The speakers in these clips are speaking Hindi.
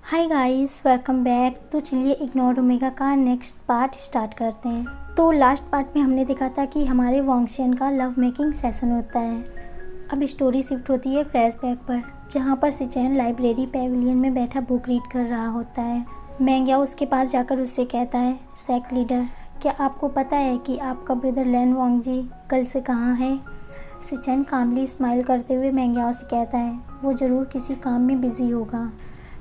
Hi guys, welcome back. तो चलिए इग्नोर ओमेगा का नेक्स्ट पार्ट स्टार्ट करते हैं। तो लास्ट पार्ट में हमने देखा था कि हमारे वांगशियन का लव मेकिंग सेशन होता है। अब स्टोरी शिफ्ट होती है फ्लैशबैक पर, जहाँ पर सिचेन लाइब्रेरी पैविलियन में बैठा बुक रीड कर रहा होता है। मैंग्याओ उसके पास जाकर उससे कहता है, सेक्ट लीडर, क्या आपको पता है कि आपका ब्रदर लैन वांगजी कल से कहाँ है? सिचेन कामली स्माइल करते हुए मैंग्याओ से कहता है, वो ज़रूर किसी काम में बिजी होगा।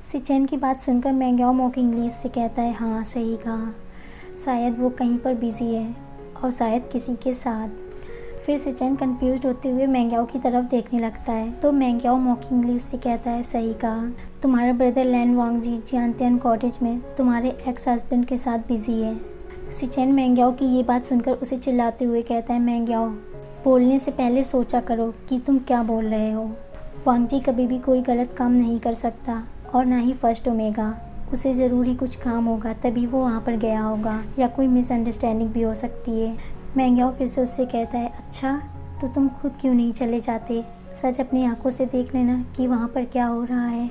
सिचेन की बात सुनकर मैंग्याओ मॉकिंगली से कहता है, हाँ सही कहा, शायद वो कहीं पर बिजी है और शायद किसी के साथ। फिर सिचेन कंफ्यूज होते हुए मैंग्याओ की तरफ देखने लगता है तो मैंग्याओ मॉकिंगली से कहता है, सही कहा, तुम्हारा ब्रदर लैन वांगजी जियांतियन कॉटेज में तुम्हारे एक्स हस्बैंड के साथ बिजी है। सिचेन मैंग्याओ की ये बात सुनकर उसे चिल्लाते हुए कहता है, मैंग्याओ, बोलने से पहले सोचा करो कि तुम क्या बोल रहे हो। वांगजी कभी भी कोई गलत काम नहीं कर सकता और ना ही फर्स्ट ओमेगा। उसे ज़रूर ही कुछ काम होगा तभी वो वहाँ पर गया होगा, या कोई मिसअंडरस्टैंडिंग भी हो सकती है। मैंग्याओ फिर से उससे कहता है, अच्छा तो तुम खुद क्यों नहीं चले जाते? सच अपनी आंखों से देख लेना कि वहाँ पर क्या हो रहा है।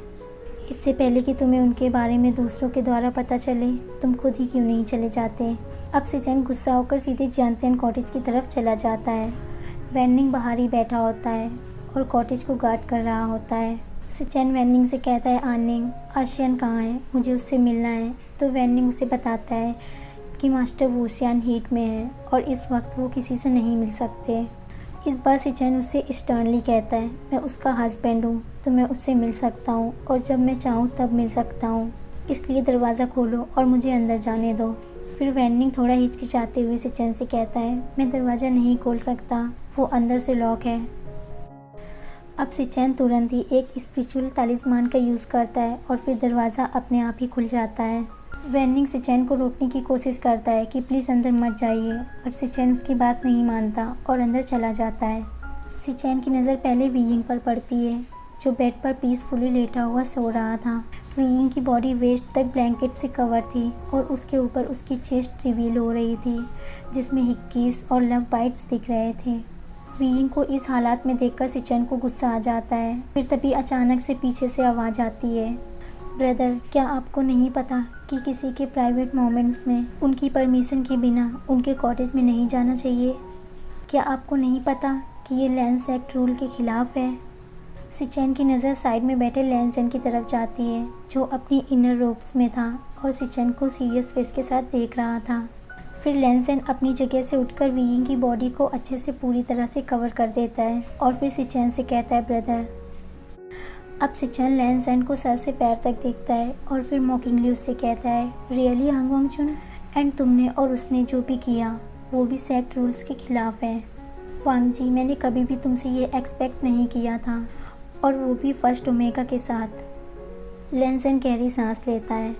इससे पहले कि तुम्हें उनके बारे में दूसरों के द्वारा पता चले, तुम खुद ही क्यों नहीं चले जाते? अब सिचेन गुस्सा होकर सीधे जियांतियन कॉटेज की तरफ चला जाता है। वैनिंग बाहर ही बैठा होता है और कॉटेज को गार्ड कर रहा होता है। सिचेन वैनिंग से कहता है, आनिंग, आशियन कहाँ है? मुझे उससे मिलना है। तो वैनिंग उसे बताता है कि मास्टर वूशियान हीट में है और इस वक्त वो किसी से नहीं मिल सकते। इस बार सिचेन उससे स्टर्नली कहता है, मैं उसका हस्बैंड हूँ तो मैं उससे मिल सकता हूँ और जब मैं चाहूँ तब मिल सकता हूँ, इसलिए दरवाज़ा खोलो और मुझे अंदर जाने दो। फिर वैनिंग थोड़ा हिचकिचाते हुए सिचेन से कहता है, मैं दरवाज़ा नहीं खोल सकता, वो अंदर से लॉक है। अब सिचेन तुरंत ही एक स्पिरिचुअल तालिस्मान का यूज़ करता है और फिर दरवाज़ा अपने आप ही खुल जाता है। वैनिंग सिचेन को रोकने की कोशिश करता है कि प्लीज़ अंदर मत जाइए, पर सिचेन उसकी बात नहीं मानता और अंदर चला जाता है। सिचेन की नज़र पहले वीइंग पर पड़ती है, जो बेड पर पीसफुली लेटा हुआ सो रहा था। वीइंग की बॉडी वेस्ट तक ब्लैंकेट से कवर थी और उसके ऊपर उसकी चेस्ट रिवील हो रही थी, जिसमें हिक्कीज और लव बाइट्स दिख रहे थे। वीइंग को इस हालात में देखकर सिचेन को गुस्सा आ जाता है। फिर तभी अचानक से पीछे से आवाज़ आती है, ब्रदर, क्या आपको नहीं पता कि किसी के प्राइवेट मोमेंट्स में उनकी परमिशन के बिना उनके कॉटेज में नहीं जाना चाहिए? क्या आपको नहीं पता कि ये लैंस एक्ट रूल के खिलाफ है? सिचेन की नज़र साइड में बैठे लैंसन की तरफ जाती है, जो अपनी इनर रोब्स में था और सिचेन को सीरियस फेस के साथ देख रहा था। फिर लैंसन अपनी जगह से उठकर वीइंग की बॉडी को अच्छे से पूरी तरह से कवर कर देता है और फिर सिचेन से कहता है, ब्रदर। अब सिचेन लैंसन को सर से पैर तक देखता है और फिर मॉकिंगली उससे कहता है, रियली हंग वांगचुन, एंड तुमने और उसने जो भी किया वो भी सेक्ट रूल्स के खिलाफ है। वांगजी, मैंने कभी भी तुमसे ये एक्सपेक्ट नहीं किया था, और वो भी फर्स्ट ओमेगा के साथ। लैंसन गहरी सांस लेता है।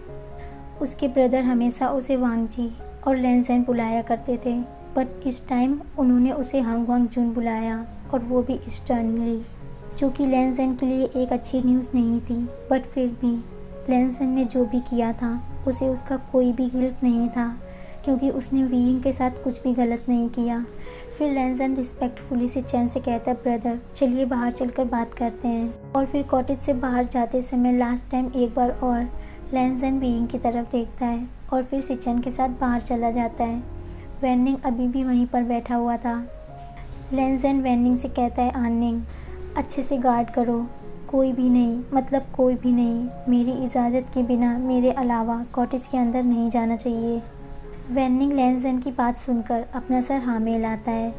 उसके ब्रदर हमेशा उसे वांगजी और लैंसन बुलाया करते थे, बट इस टाइम उन्होंने उसे हंग वांगचुन बुलाया, और वो भी स्टर्नली, जो कि लैंसन के लिए एक अच्छी न्यूज़ नहीं थी। बट फिर भी लैंसन ने जो भी किया था उसे उसका कोई भी गिल्ट नहीं था, क्योंकि उसने वीइंग के साथ कुछ भी गलत नहीं किया। फिर लैंसन रिस्पेक्टफुली सिचेन से कहता है, ब्रदर, चलिए बाहर चलकर बात करते हैं। और फिर कॉटेज से बाहर जाते समय लास्ट टाइम एक बार और लैंसन वीइंग की तरफ देखता है और फिर सिचेन के साथ बाहर चला जाता है। वैनिंग अभी भी वहीं पर बैठा हुआ था। लैंसन वैनिंग से कहता है, आनिंग, अच्छे से गार्ड करो, कोई भी नहीं, मतलब कोई भी नहीं, मेरी इजाज़त के बिना मेरे अलावा कॉटेज के अंदर नहीं जाना चाहिए। वैनिंग लैंसन की बात सुनकर अपना सर हाँ में लाता है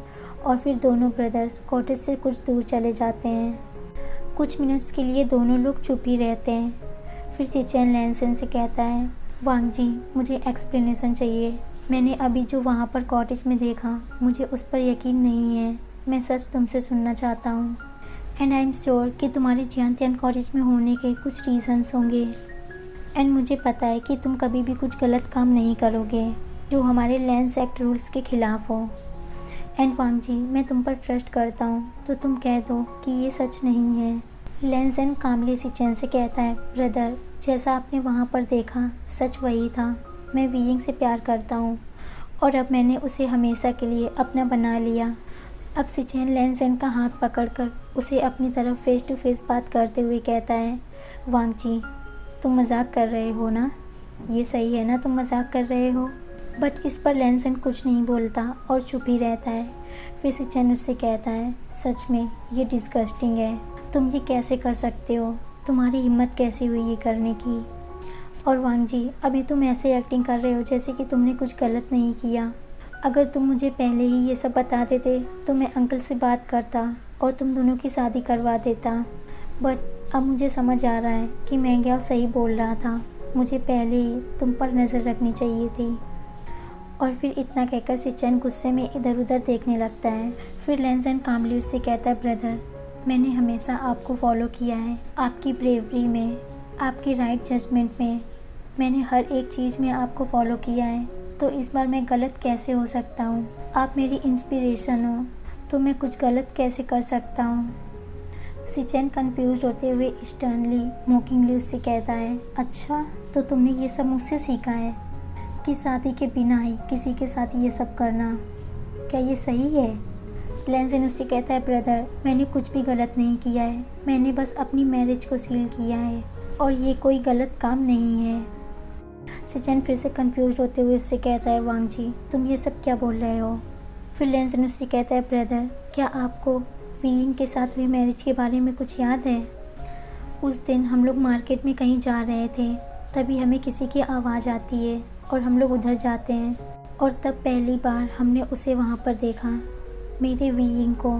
और फिर दोनों ब्रदर्स कॉटेज से कुछ दूर चले जाते हैं। कुछ मिनट्स के लिए दोनों लोग चुप ही रहते हैं। फिर सिचेन लैंसन से कहता है, वांगजी, मुझे एक्सप्लेनेशन चाहिए। मैंने अभी जो वहाँ पर कॉटेज में देखा, मुझे उस पर यकीन नहीं है। मैं सच तुमसे सुनना चाहता हूँ, एंड आई एम श्योर कि तुम्हारे जियांतियन कॉटेज में होने के कुछ रीज़न्स होंगे, एंड मुझे पता है कि तुम कभी भी कुछ गलत काम नहीं करोगे जो हमारे लैंस एक्ट रूल्स के ख़िलाफ़ हो। एंड वांगजी, मैं तुम पर ट्रस्ट करता हूँ, तो तुम कह दो कि ये सच नहीं है। लैंसन कामली सिचेन से कहता है, ब्रदर, जैसा आपने वहाँ पर देखा सच वही था। मैं वीइंग से प्यार करता हूँ और अब मैंने उसे हमेशा के लिए अपना बना लिया। अब सिचेन लैंसन का हाथ पकड़कर उसे अपनी तरफ फेस टू फेस बात करते हुए कहता है, वांगजी, तुम मजाक कर रहे हो ना? ये सही है ना तुम मजाक कर रहे हो? बट इस पर लैनसन कुछ नहीं बोलता और चुप ही रहता है। फिर सिचेन उससे कहता है, सच में ये डिस्गस्टिंग है, तुम ये कैसे कर सकते हो? तुम्हारी हिम्मत कैसे हुई ये करने की? और वांग जी, अभी तुम ऐसे एक्टिंग कर रहे हो जैसे कि तुमने कुछ गलत नहीं किया। अगर तुम मुझे पहले ही ये सब बता देते तो मैं अंकल से बात करता और तुम दोनों की शादी करवा देता। बट अब मुझे समझ आ रहा है कि मैंग्याओ सही बोल रहा था, मुझे पहले ही तुम पर नज़र रखनी चाहिए थी। और फिर इतना कहकर सिचेन गुस्से में इधर उधर देखने लगता है। फिर लैनसन कामली उससे कहता है, ब्रदर, मैंने हमेशा आपको फॉलो किया है, आपकी ब्रेवरी में, आपकी राइट जजमेंट में, मैंने हर एक चीज़ में आपको फॉलो किया है, तो इस बार मैं गलत कैसे हो सकता हूँ? आप मेरी इंस्पिरेशन हो, तो मैं कुछ गलत कैसे कर सकता हूँ? सिचेन कंफ्यूज होते हुए स्टर्नली मोकिंगली उससे कहता है, अच्छा तो तुमने ये सब मुझसे सीखा है कि शादी के बिना ही किसी के साथ ये सब करना, क्या ये सही है? लैनसन उससे कहता है, ब्रदर, मैंने कुछ भी गलत नहीं किया है, मैंने बस अपनी मैरिज को सील किया है और ये कोई गलत काम नहीं है। सिचेन फिर से कंफ्यूज होते हुए उससे कहता है, वांग जी, तुम ये सब क्या बोल रहे हो? फिर लैनसन उससे कहता है, ब्रदर, क्या आपको वीइंग के साथ हुई मैरिज के बारे में कुछ याद है? उस दिन हम लोग मार्केट में कहीं जा रहे थे, तभी हमें किसी की आवाज़ आती है और हम लोग उधर जाते हैं और तब पहली बार हमने उसे वहाँ पर देखा, मेरे वीइंग को,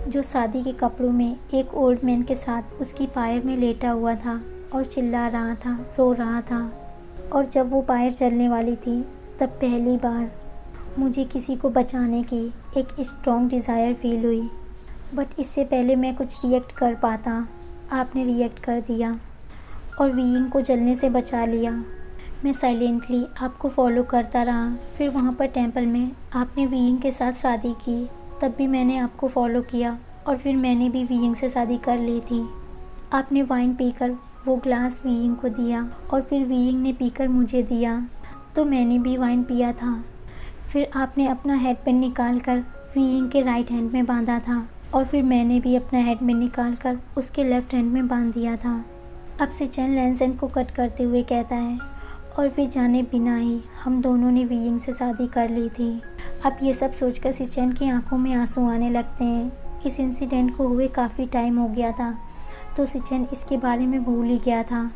जो शादी के कपड़ों में एक ओल्ड मैन के साथ उसकी पायर में लेटा हुआ था और चिल्ला रहा था, रो रहा था। और जब वो पायर चलने वाली थी तब पहली बार मुझे किसी को बचाने की एक स्ट्रॉन्ग डिज़ायर फील हुई। बट इससे पहले मैं कुछ रिएक्ट कर पाता, आपने रिएक्ट कर दिया और वीइंग को जलने से बचा लिया। मैं साइलेंटली आपको फॉलो करता रहा। फिर वहाँ पर टेंपल में आपने वीइंग के साथ शादी की, तब भी मैंने आपको फॉलो किया और फिर मैंने भी वीइंग से शादी कर ली थी। आपने वाइन पीकर वो ग्लास वीइंग को दिया और फिर वीइंग ने पीकर मुझे दिया, तो मैंने भी वाइन पिया था। फिर आपने अपना हेडबैंड निकाल कर वीइंग के राइट हैंड में बांधा था और फिर मैंने भी अपना हेडबैंड निकाल कर उसके लेफ़्ट हैंड में बांध दिया था। अब सिचेन लैनसन को कट करते हुए कहता है, और फिर जाने बिना ही हम दोनों ने वीइंग से शादी कर ली थी। अब ये सब सोचकर सिचेन की आंखों में आंसू आने लगते हैं। इस इंसिडेंट को हुए काफ़ी टाइम हो गया था, तो सिचेन इसके बारे में भूल ही गया था,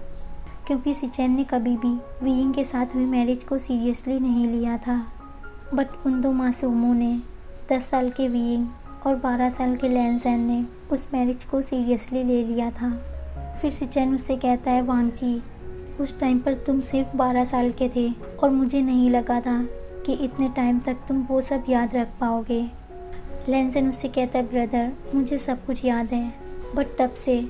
क्योंकि सिचेन ने कभी भी वीइंग के साथ हुई मैरिज को सीरियसली नहीं लिया था। बट उन दो मासूमों ने, 10 साल के वीइंग और 12 साल के लैनसन ने, उस मैरिज को सीरियसली ले लिया था। फिर सिचेन उससे कहता है, वांग जी, उस टाइम पर तुम सिर्फ 12 साल के थे और मुझे नहीं लगा था कि इतने टाइम तक तुम वो सब याद रख पाओगे। लैनसन उससे कहता है, ब्रदर, मुझे सब कुछ याद है, बट तब से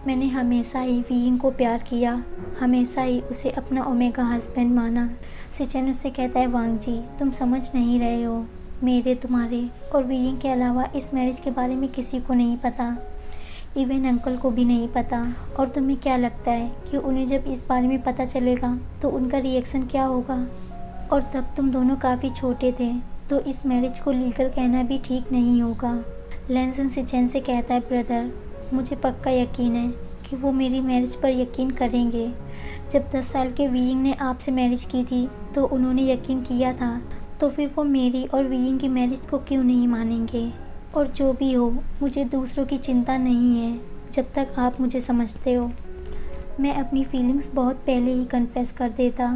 मैंने हमेशा ही वीइंग को प्यार किया, हमेशा ही उसे अपना ओमेगा हस्बैंड माना। सिचेन उससे कहता है, वांग जी, तुम समझ नहीं रहे हो, मेरे, तुम्हारे और वीइंग के अलावा इस मैरिज के बारे में किसी को नहीं पता, इवन अंकल को भी नहीं पता। और तुम्हें क्या लगता है कि उन्हें जब इस बारे में पता चलेगा तो उनका रिएक्शन क्या होगा? और तब तुम दोनों काफ़ी छोटे थे, तो इस मैरिज को लीगल कहना भी ठीक नहीं होगा। लैनसन सिचेन से कहता है, ब्रदर, मुझे पक्का यकीन है कि वो मेरी मैरिज पर यकीन करेंगे। जब 10 साल के वीइंग ने आपसे मैरिज की थी तो उन्होंने यकीन किया था, तो फिर वो मेरी और वीइंग की मैरिज को क्यों नहीं मानेंगे? और जो भी हो, मुझे दूसरों की चिंता नहीं है जब तक आप मुझे समझते हो। मैं अपनी फीलिंग्स बहुत पहले ही कन्फेस कर देता,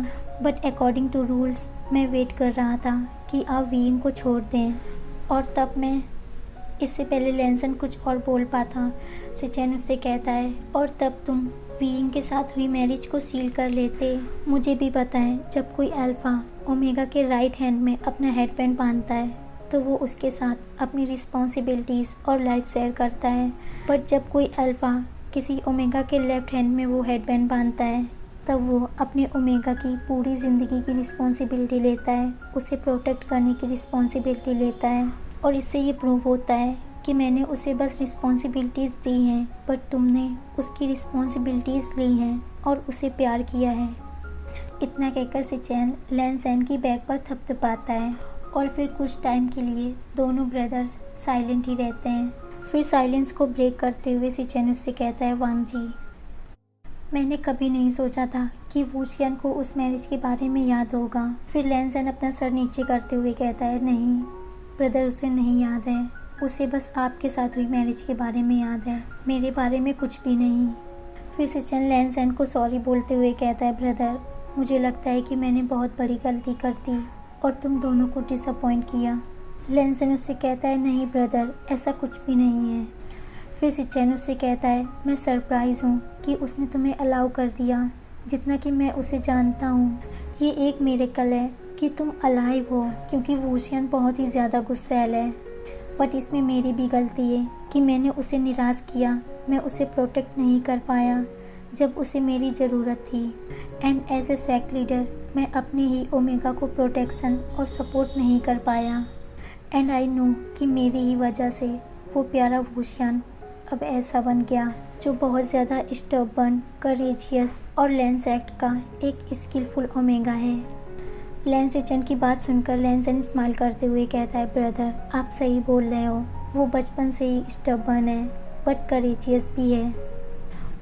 बट अकॉर्डिंग टू रूल्स मैं वेट कर रहा था कि आप वीइंग को छोड़ दें, और तब मैं, इससे पहले लैनसन कुछ और बोल पाता। सिचेन उससे कहता है, और तब तुम वीइंग के साथ हुई मैरिज को सील कर लेते। मुझे भी पता है, जब कोई अल्फ़ा ओमेगा के राइट हैंड में अपना हेडबैंड बांधता है तो वो उसके साथ अपनी रिस्पॉन्सिबिलिटीज़ और लाइफ शेयर करता है। बट जब कोई अल्फ़ा किसी ओमेगा के लेफ़्ट हैंड में वो हेडबैंड बांधता है, तब वो अपने ओमेगा की पूरी ज़िंदगी की रिस्पॉन्सिबिलिटी लेता है, उसे प्रोटेक्ट करने की रिस्पॉन्सिबिलिटी लेता है। और इससे ये प्रूव होता है कि मैंने उसे बस रिस्पॉन्सिबिलिटीज़ दी हैं, बट तुमने उसकी रिस्पॉन्सिबिलिटीज़ ली हैं और उसे प्यार किया है। इतना कहकर सिचेन लैनसन की बैग पर थपथपाता है और फिर कुछ टाइम के लिए दोनों ब्रदर्स साइलेंट ही रहते हैं। फिर साइलेंस को ब्रेक करते हुए सिचेन उससे कहता है, वांग जी, मैंने कभी नहीं सोचा था कि वूशियन को उस मैरिज के बारे में याद होगा। फिर लैंसन अपना सर नीचे करते हुए कहता है, नहीं ब्रदर, उसे नहीं याद है। उसे बस आपके साथ हुई मैरिज के बारे में याद है, मेरे बारे में कुछ भी नहीं। फिर सिचन लैंसन को सॉरी बोलते हुए कहता है, ब्रदर मुझे लगता है कि मैंने बहुत बड़ी गलती कर दी और तुम दोनों को डिसअपॉइंट किया। लैंसन उससे कहता है, नहीं ब्रदर, ऐसा कुछ भी नहीं है। फिर सिचन उससे कहता है, मैं सरप्राइज़ हूँ कि उसने तुम्हें अलाउ कर दिया। जितना कि मैं उसे जानता हूँ, ये एक मिरेकल है कि तुम अलाइव हो, क्योंकि वूशियन बहुत ही ज़्यादा गुस्सैल है। बट इसमें मेरी भी गलती है कि मैंने उसे निराश किया। मैं उसे प्रोटेक्ट नहीं कर पाया जब उसे मेरी ज़रूरत थी। And as a sect leader मैं अपने ही ओमेगा को प्रोटेक्शन और सपोर्ट नहीं कर पाया। एंड आई नो कि मेरी ही वजह से वो प्यारा वूशियन अब ऐसा बन गया जो बहुत ज़्यादा स्टबर्न, करेजियस और लेंस एक्ट का एक स्किलफुल ओमेगा है। लैंस सिचन की बात सुनकर लैंसन स्माइल करते हुए कहता है, ब्रदर आप सही बोल रहे हो। वो बचपन से ही स्टबर्न है बट करेजियस भी है।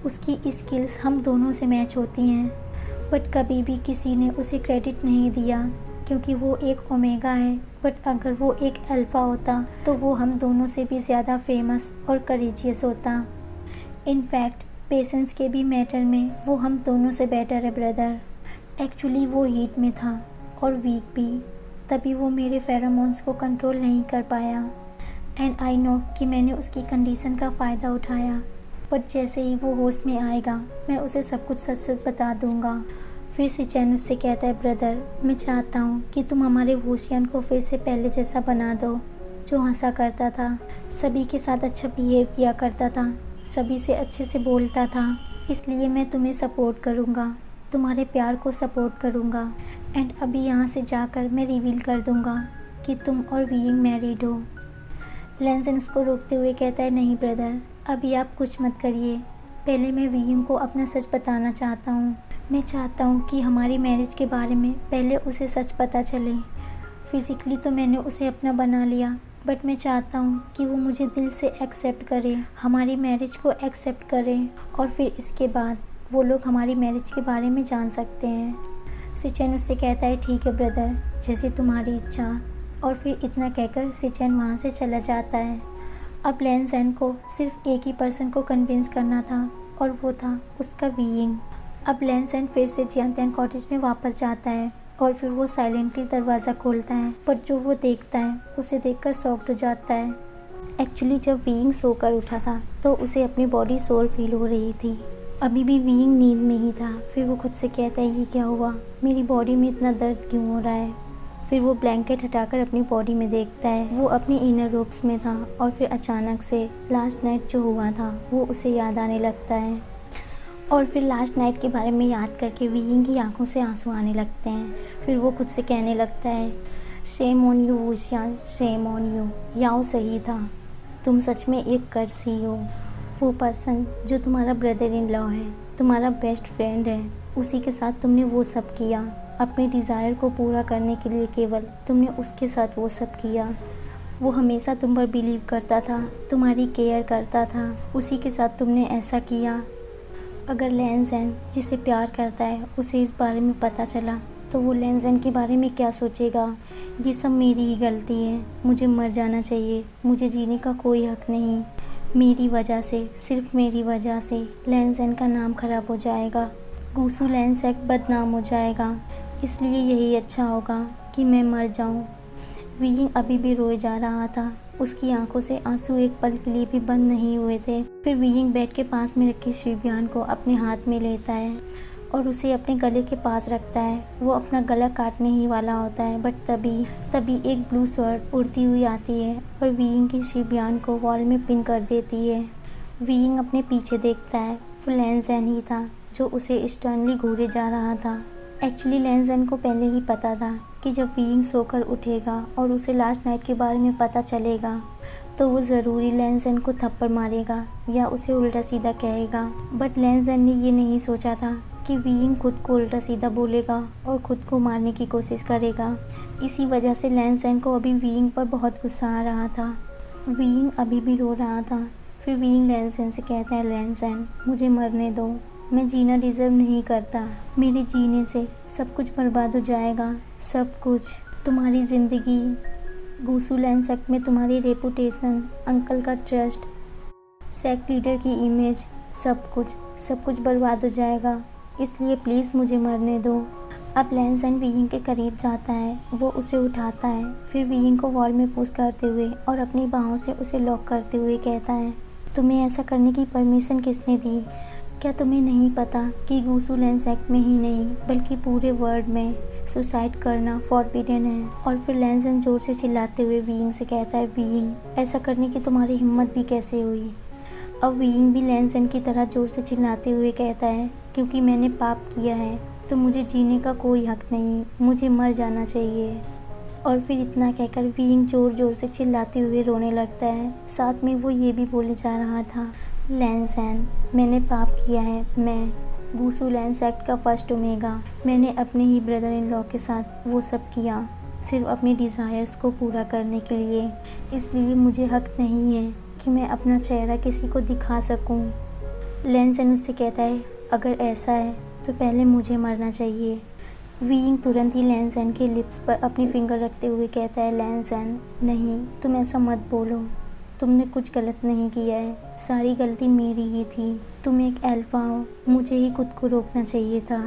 उसकी स्किल्स हम दोनों से मैच होती हैं, बट कभी भी किसी ने उसे क्रेडिट नहीं दिया क्योंकि वो एक ओमेगा है। बट अगर वो एक अल्फ़ा होता तो वो हम दोनों से भी ज़्यादा फेमस और करेजियस होता। इनफैक्ट पेशेंस के भी मैटर में वो हम दोनों से बेटर है ब्रदर। एक्चुअली वो हीट में था और वीक भी, तभी वो मेरे फेरोमोन्स को कंट्रोल नहीं कर पाया। एंड आई नो कि मैंने उसकी कंडीशन का फ़ायदा उठाया, बट जैसे ही वो होश में आएगा मैं उसे सब कुछ सच सच बता दूंगा। फिर सिचन उससे कहता है, ब्रदर मैं चाहता हूँ कि तुम हमारे वूशियन को फिर से पहले जैसा बना दो, जो हंसा करता था, सभी के साथ अच्छा बिहेव किया करता था, सभी से अच्छे से बोलता था। इसलिए मैं तुम्हें सपोर्ट करूँगा, तुम्हारे प्यार को सपोर्ट करूँगा। एंड अभी यहाँ से जाकर मैं रिवील कर दूँगा कि तुम और वीइंग मैरिड हो। लैंसन उसको रोकते हुए कहता है, नहीं ब्रदर, अभी आप कुछ मत करिए। पहले मैं वीइंग को अपना सच बताना चाहता हूँ। मैं चाहता हूँ कि हमारी मैरिज के बारे में पहले उसे सच पता चले। फिज़िकली तो मैंने उसे अपना बना लिया, बट मैं चाहता हूँ कि वो मुझे दिल से एक्सेप्ट करे, हमारी मैरिज को एक्सेप्ट करे, और फिर इसके बाद वो लोग हमारी मैरिज के बारे में जान सकते हैं। सिचन उससे कहता है, ठीक है ब्रदर, जैसे तुम्हारी इच्छा। और फिर इतना कहकर सिचन वहाँ से चला जाता है। अब लैंसन को सिर्फ एक ही पर्सन को कन्विंस करना था और वो था उसका वीइंग। अब लैंसन फिर से जियांग कॉटेज में वापस जाता है और फिर वो साइलेंटली दरवाज़ा खोलता है, बट जो वो देखता है उसे देखकर शॉक्ड हो जाता है। एक्चुअली जब वीइंग सोकर उठा था तो उसे अपनी बॉडी सोर फील हो रही थी। अभी भी वीइंग नींद में ही था। फिर वो खुद से कहता है, ये क्या हुआ, मेरी बॉडी में इतना दर्द क्यों हो रहा है। फिर वो ब्लैंकेट हटाकर अपनी बॉडी में देखता है, वो अपनी इनर रोब्स में था। और फिर अचानक से लास्ट नाइट जो हुआ था वो उसे याद आने लगता है। और फिर लास्ट नाइट के बारे में याद करके वीइंग की आंखों से आंसू आने लगते हैं। फिर वो खुद से कहने लगता है, shame on you Wuxian, shame on you. Yao सही था, तुम सच में एक कर्स ही हो। वो पर्सन जो तुम्हारा ब्रदर इन लॉ है, तुम्हारा बेस्ट फ्रेंड है, उसी के साथ तुमने वो सब किया। अपने डिज़ायर को पूरा करने के लिए केवल तुमने उसके साथ वो सब किया। वो हमेशा तुम पर बिलीव करता था, तुम्हारी केयर करता था, उसी के साथ तुमने ऐसा किया। अगर लैंसन जिसे प्यार करता है उसे इस बारे में पता चला तो वो लैंसन के बारे में क्या सोचेगा। ये सब मेरी ही गलती है, मुझे मर जाना चाहिए, मुझे जीने का कोई हक नहीं। मेरी वजह से, सिर्फ मेरी वजह से लैंसन का नाम ख़राब हो जाएगा, गूसू लैंसेक बदनाम हो जाएगा। इसलिए यही अच्छा होगा कि मैं मर जाऊं। वीइंग अभी भी रोए जा रहा था, उसकी आंखों से आंसू एक पल के लिए भी बंद नहीं हुए थे। फिर वीइंग बेड के पास में रखे शिवयान को अपने हाथ में लेता है और उसे अपने गले के पास रखता है। वो अपना गला काटने ही वाला होता है, बट तभी एक ब्लू स्वर्ड उड़ती हुई आती है और वीइंग की शिवयान को वॉल में पिन कर देती है। वीइंग अपने पीछे देखता है, वो लैंसन ही था जो उसे स्टर्नली घूरे जा रहा था। एक्चुअली लैंसन को पहले ही पता था कि जब वीइंग सोकर उठेगा और उसे लास्ट नाइट के बारे में पता चलेगा तो वो ज़रूरी लैंसन को थप्पड़ मारेगा या उसे उल्टा सीधा कहेगा। बट लैंसन ने ये नहीं सोचा था कि वीइंग खुद को उल्टा सीधा बोलेगा और ख़ुद को मारने की कोशिश करेगा। इसी वजह से लैंसन को अभी वीइंग पर बहुत गुस्सा आ रहा था। वीइंग अभी भी रो रहा था। फिर वीइंग लैंसन से कहता है, लैंसन मुझे मरने दो, मैं जीना डिज़र्व नहीं करता। मेरे जीने से सब कुछ बर्बाद हो जाएगा, सब कुछ। तुम्हारी ज़िंदगी, गूसू लैंड सेक्ट में तुम्हारी रेपुटेशन, अंकल का ट्रस्ट, सेक्ट लीडर की इमेज, सब कुछ बर्बाद हो जाएगा। इसलिए प्लीज़ मुझे मरने दो। अब लैंसन वीइंग के करीब जाता है। वो उसे उठाता है, फिर वीइंग को वॉल में पुश करते हुए और अपनी बाहों से उसे लॉक करते हुए कहता है, तुम्हें ऐसा करने की परमिशन किसने दी? क्या तुम्हें नहीं पता कि गूसू लैंड सेक्ट में ही नहीं बल्कि पूरे वर्ल्ड में सुसाइड करना फॉरबिडन है? और फिर लैंसन जोर से चिल्लाते हुए वीइंग से कहता है, वीइंग, ऐसा करने की तुम्हारी हिम्मत भी कैसे हुई? अब वीइंग भी लैंसन की तरह जोर से चिल्लाते हुए कहता है, क्योंकि मैंने पाप किया है तो मुझे जीने का कोई हक नहीं, मुझे मर जाना चाहिए। और फिर इतना कहकर वीइंग ज़ोर ज़ोर से चिल्लाते हुए रोने लगता है। साथ में वो ये भी बोले जा रहा था, लैंसन, मैंने पाप किया है। मैं गूसू लैंड सेक्ट का फर्स्ट ओमेगा। मैंने अपने ही ब्रदर इन लॉ के साथ वो सब किया सिर्फ अपनी डिज़ायर्स को पूरा करने के लिए। इसलिए मुझे हक नहीं है कि मैं अपना चेहरा किसी को दिखा सकूं। लैंसन उससे कहता है, अगर ऐसा है तो पहले मुझे मरना चाहिए। वीइंग तुरंत ही लैंसन के लिप्स पर अपनी फिंगर रखते हुए कहता है, लैंसन, नहीं, तुम ऐसा मत बोलो। तुमने कुछ गलत नहीं किया है, सारी गलती मेरी ही थी। तुम एक अल्फा हो, मुझे ही खुद को रोकना चाहिए था।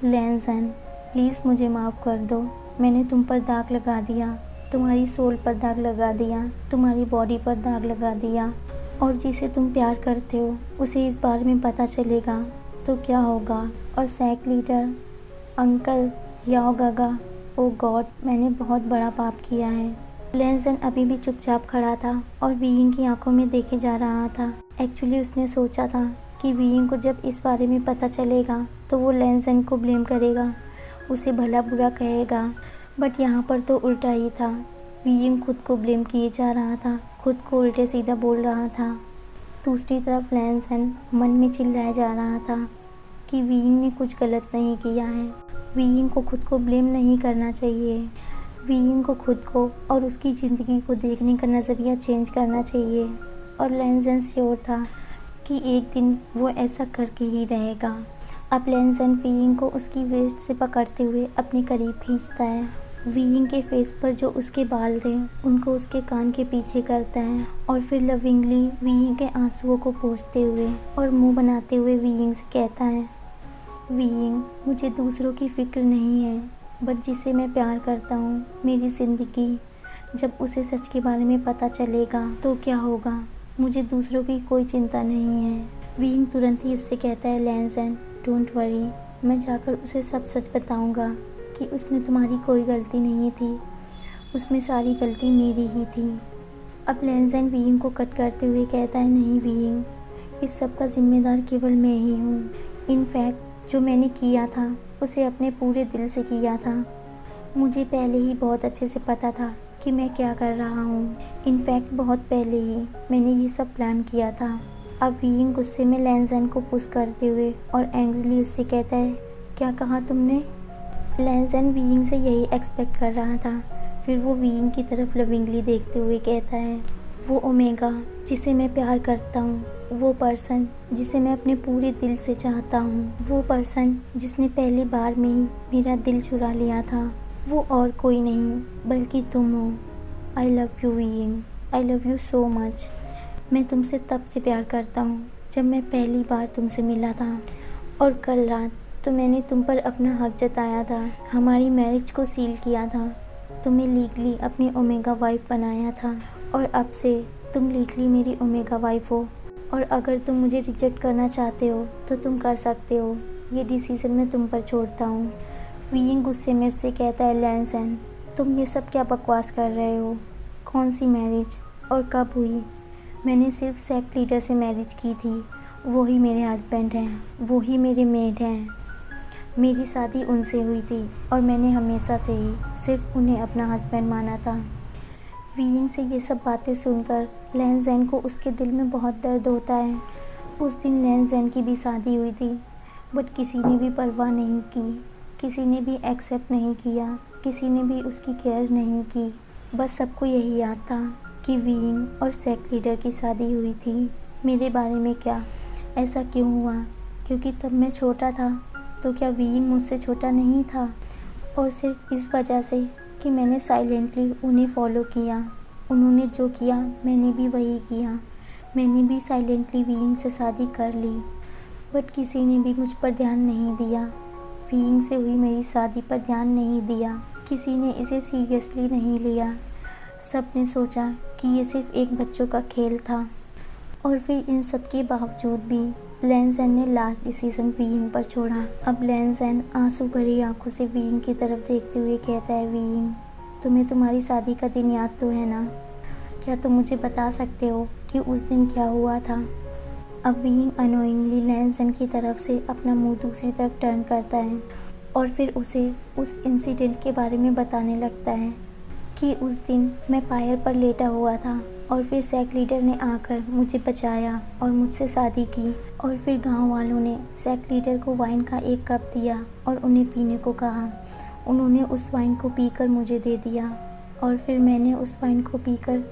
लैंसन, प्लीज़ मुझे माफ़ कर दो। मैंने तुम पर दाग लगा दिया, तुम्हारी सोल पर दाग लगा दिया, तुम्हारी बॉडी पर दाग लगा दिया। और जिसे तुम प्यार करते हो उसे इस बारे में पता चलेगा तो क्या होगा? और सेक्ट लीडर, अंकल, याओ गागा, ओ गॉड, मैंने बहुत बड़ा पाप किया है। लैंसन अभी भी चुपचाप खड़ा था और वीइंग की आंखों में देखे जा रहा था। एक्चुअली उसने सोचा था कि वीइंग को जब इस बारे में पता चलेगा तो वो लैंसन को ब्लेम करेगा, उसे भला बुरा कहेगा। बट यहाँ पर तो उल्टा ही था। वीइंग खुद को ब्लेम किए जा रहा था, खुद को उल्टे सीधा बोल रहा था। दूसरी तरफ लैंसन मन में चिल्लाया जा रहा था कि वीइंग ने कुछ गलत नहीं किया है। वीइंग को खुद को ब्लेम नहीं करना चाहिए। वीइंग को खुद को और उसकी ज़िंदगी को देखने का नज़रिया चेंज करना चाहिए। और लैंसन श्योर था कि एक दिन वो ऐसा करके ही रहेगा। अब लैंसन वीइंग को उसकी वेस्ट से पकड़ते हुए अपने करीब खींचता है। वीइंग के फेस पर जो उसके बाल थे उनको उसके कान के पीछे करता है और फिर लविंगली वीइंग के आंसुओं को पोंछते हुए और मुंह बनाते हुए वीइंग से कहता है, वीइंग, मुझे दूसरों की फ़िक्र नहीं है, बट जिसे मैं प्यार करता हूँ, मेरी ज़िंदगी, जब उसे सच के बारे में पता चलेगा तो क्या होगा? मुझे दूसरों की कोई चिंता नहीं है। वीइंग तुरंत ही उससे कहता है, लैंसन, डोंट वरी, मैं जाकर उसे सब सच बताऊंगा कि उसमें तुम्हारी कोई गलती नहीं थी, उसमें सारी गलती मेरी ही थी। अब लैंसन वीइंग को कट करते हुए कहता है, नहीं वीइंग, इस सब का जिम्मेदार केवल मैं ही हूँ। इनफैक्ट जो मैंने किया था उसे अपने पूरे दिल से किया था। मुझे पहले ही बहुत अच्छे से पता था कि मैं क्या कर रहा हूँ। इनफैक्ट बहुत पहले ही मैंने ये सब प्लान किया था। अब वीइंग गुस्से में लैंसन को पुश करते हुए और एंग्रीली उससे कहता है, क्या कहा तुमने? लैंसन वीइंग से यही एक्सपेक्ट कर रहा था। फिर वो वीइंग की तरफ लविंगली देखते हुए कहता है, वो ओमेगा जिसे मैं प्यार करता हूँ, वो पर्सन जिसे मैं अपने पूरे दिल से चाहता हूँ, वो पर्सन जिसने पहली बार में ही मेरा दिल चुरा लिया था, वो और कोई नहीं बल्कि तुम हो। I love you weighing, I love you so much. मैं तुमसे तब से प्यार करता हूँ जब मैं पहली बार तुमसे मिला था, और कल रात तो मैंने तुम पर अपना हक जताया था, हमारी मैरिज को सील किया था, तुम्हें लीगली अपनी ओमेगा वाइफ बनाया था, और अब से तुम लीगली मेरी ओमेगा वाइफ हो। और अगर तुम मुझे रिजेक्ट करना चाहते हो तो तुम कर सकते हो, ये डिसीज़न मैं तुम पर छोड़ता हूँ। वीइंग गुस्से में उससे कहता है, लैंसन, तुम ये सब क्या बकवास कर रहे हो? कौन सी मैरिज और कब हुई? मैंने सिर्फ सेक्ट लीडर से मैरिज की थी, वो ही मेरे हस्बैंड हैं, वो ही मेरे मेड हैं। मेरी शादी उनसे हुई थी और मैंने हमेशा से ही सिर्फ उन्हें अपना हस्बैंड माना था। वीइंग से ये सब बातें सुनकर लैंसन को उसके दिल में बहुत दर्द होता है। उस दिन लैंसन की भी शादी हुई थी, बट किसी ने भी परवाह नहीं की, किसी ने भी एक्सेप्ट नहीं किया, किसी ने भी उसकी केयर नहीं की। बस सबको यही याद था कि वीइंग और सेक्ट लीडर की शादी हुई थी। मेरे बारे में क्या? ऐसा क्यों हुआ क्योंकि तब मैं छोटा था, तो क्या वीइंग मुझसे छोटा नहीं था? और सिर्फ इस वजह से कि मैंने साइलेंटली उन्हें फॉलो किया। उन्होंने जो किया मैंने भी वही किया। मैंने भी साइलेंटली वीइंग से शादी कर ली, बट किसी ने भी मुझ पर ध्यान नहीं दिया। वीइंग से हुई मेरी शादी पर ध्यान नहीं दिया। किसी ने इसे सीरियसली नहीं लिया। सब ने सोचा कि ये सिर्फ एक बच्चों का खेल था। और फिर इन सब के बावजूद भी लैनज़ेन ने लास्ट डिसीज़न वीइंग पर छोड़ा। अब लैनज़ेन आंसू भरी आंखों से वीइंग की तरफ देखते हुए कहता है, वीइंग, तुम्हें तुम्हारी शादी का दिन याद तो है ना? क्या तुम मुझे बता सकते हो कि उस दिन क्या हुआ था? अब वीइंग अनोइंगली लैनज़ेन की तरफ से अपना मुंह दूसरी तरफ टर्न करता है और फिर उसे उस इंसिडेंट के बारे में बताने लगता है कि उस दिन मैं पायर पर लेटा हुआ था और फिर सेक लीडर ने आकर मुझे बचाया और मुझसे शादी की। और फिर गांव वालों ने सेक लीडर को वाइन का एक कप दिया और उन्हें पीने को कहा। उन्होंने उस वाइन को पीकर मुझे दे दिया और फिर मैंने उस वाइन को पीकर।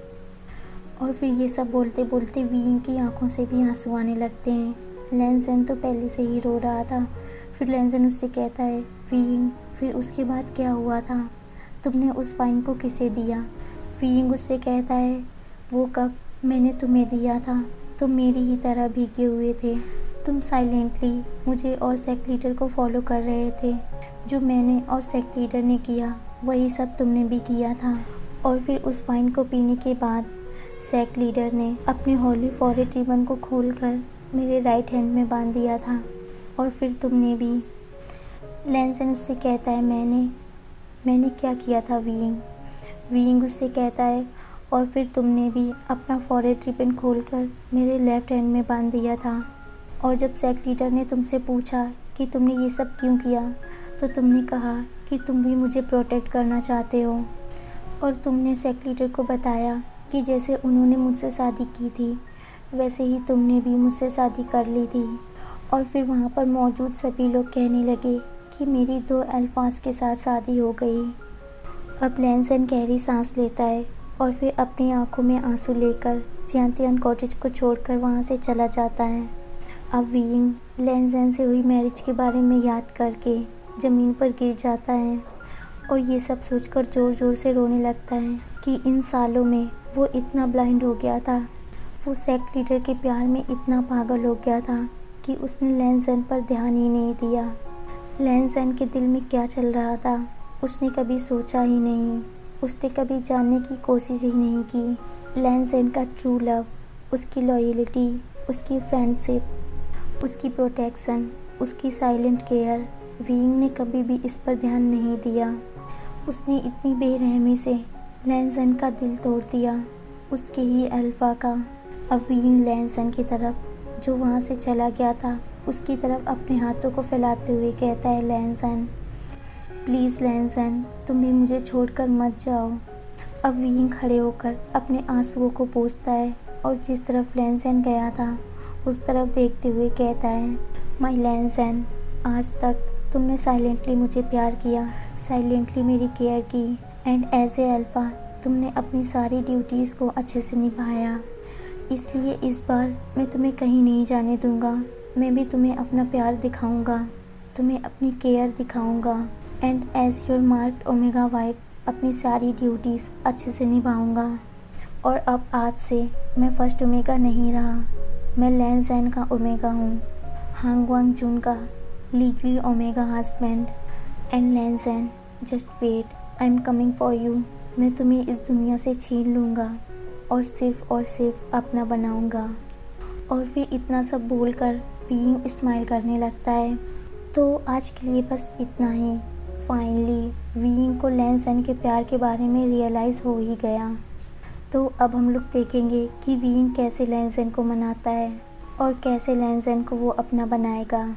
और फिर ये सब बोलते बोलते वीइंग की आंखों से भी आंसू आने लगते हैं। लैनज़ेन तो पहले से ही रो रहा था। फिर लैनज़ेन उससे कहता है, वीइंग, फिर उसके बाद क्या हुआ था? तुमने उस वाइन को किसे दिया? वीइंग उससे कहता है, वो कप मैंने तुम्हें दिया था। तुम मेरी ही तरह भीगे हुए थे। तुम साइलेंटली मुझे और सेक लीडर को फॉलो कर रहे थे। जो मैंने और सेक लीडर ने किया वही सब तुमने भी किया था। और फिर उस वाइन को पीने के बाद सेक लीडर ने अपने होली फॉरेड रिबन को खोलकर मेरे राइट हैंड में बांध दिया था। और फिर तुमने भी। लैनज़ेन उससे कहता है, मैंने क्या किया था वीइंग? वीइंग उससे कहता है, और फिर तुमने भी अपना फॉरेड रिबन खोलकर मेरे लेफ़्ट हैंड में बांध दिया था। और जब सेक लीडर ने तुमसे पूछा कि तुमने ये सब क्यों किया, तो तुमने कहा कि तुम भी मुझे प्रोटेक्ट करना चाहते हो। और तुमने सेक लीडर को बताया कि जैसे उन्होंने मुझसे शादी की थी वैसे ही तुमने भी मुझसे शादी कर ली थी। और फिर वहाँ पर मौजूद सभी लोग कहने लगे कि मेरी 2 अल्फाज के साथ शादी हो गई। अब लैनज़ेन गहरी सांस लेता है और फिर अपनी आंखों में आंसू लेकर जियांतियान कॉटेज को छोड़कर वहाँ से चला जाता है। अब वीइंग लैनज़ेन से हुई मैरिज के बारे में याद करके ज़मीन पर गिर जाता है और ये सब सोचकर ज़ोर ज़ोर से रोने लगता है कि इन सालों में वो इतना ब्लाइंड हो गया था। वो सेक लीडर के प्यार में इतना पागल हो गया था कि उसने लैनज़ेन पर ध्यान ही नहीं दिया। लैनज़ेन के दिल में क्या चल रहा था उसने कभी सोचा ही नहीं। उसने कभी जानने की कोशिश ही नहीं की। लैनज़ेन का ट्रू लव, उसकी लॉयल्टी, उसकी फ्रेंडशिप, उसकी प्रोटेक्शन, उसकी साइलेंट केयर, वीइंग ने कभी भी इस पर ध्यान नहीं दिया। उसने इतनी बेरहमी से लैनज़ेन का दिल तोड़ दिया, उसके ही अल्फा का। अब वीइंग लैनज़ेन की तरफ जो वहाँ से चला गया था उसकी तरफ अपने हाथों को फैलाते हुए कहता है, लैनज़ेन, प्लीज़ लैनज़ेन, तुम भी मुझे छोड़कर मत जाओ। अब वीइंग खड़े होकर अपने आंसुओं को पोंछता है और जिस तरफ लैनज़ेन गया था उस तरफ देखते हुए कहता है, माय लैनज़ेन, आज तक तुमने साइलेंटली मुझे प्यार किया, साइलेंटली मेरी केयर की, एंड एज ए अल्फ़ा तुमने अपनी सारी ड्यूटीज़ को अच्छे से निभाया। इसलिए इस बार मैं तुम्हें कहीं नहीं जाने दूंगा। मैं भी तुम्हें अपना प्यार दिखाऊंगा, तुम्हें अपनी केयर दिखाऊंगा, and as your marked omega wife अपनी सारी ड्यूटीज़ अच्छे से निभाऊंगा। और अब आज से मैं फर्स्ट ओमेगा नहीं रहा, मैं लैनज़ेन का ओमेगा हूँ, हांगवांग जून का legally omega husband. And Lanzhen, just wait, I am coming for you. मैं तुम्हें इस दुनिया से छीन लूँगा और सिर्फ अपना बनाऊँगा। और फिर इतना सब बोलकर वीइंग स्माइल करने लगता है। तो आज के लिए बस इतना ही। फाइनली वीइंग को लैनज़ेन के प्यार के बारे में रियलाइज़ हो ही गया। तो अब हम लोग देखेंगे कि वीइंग कैसे लैनज़ेन को मनाता है और कैसे लैनज़ेन को वो अपना बनाएगा।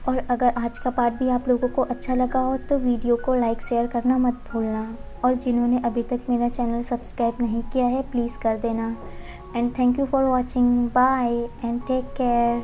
और अगर आज का पार्ट भी आप लोगों को अच्छा लगा हो तो वीडियो को लाइक शेयर करना मत भूलना। और जिन्होंने अभी तक मेरा चैनल सब्सक्राइब नहीं किया है प्लीज़ कर देना। And thank you for watching. Bye and take care.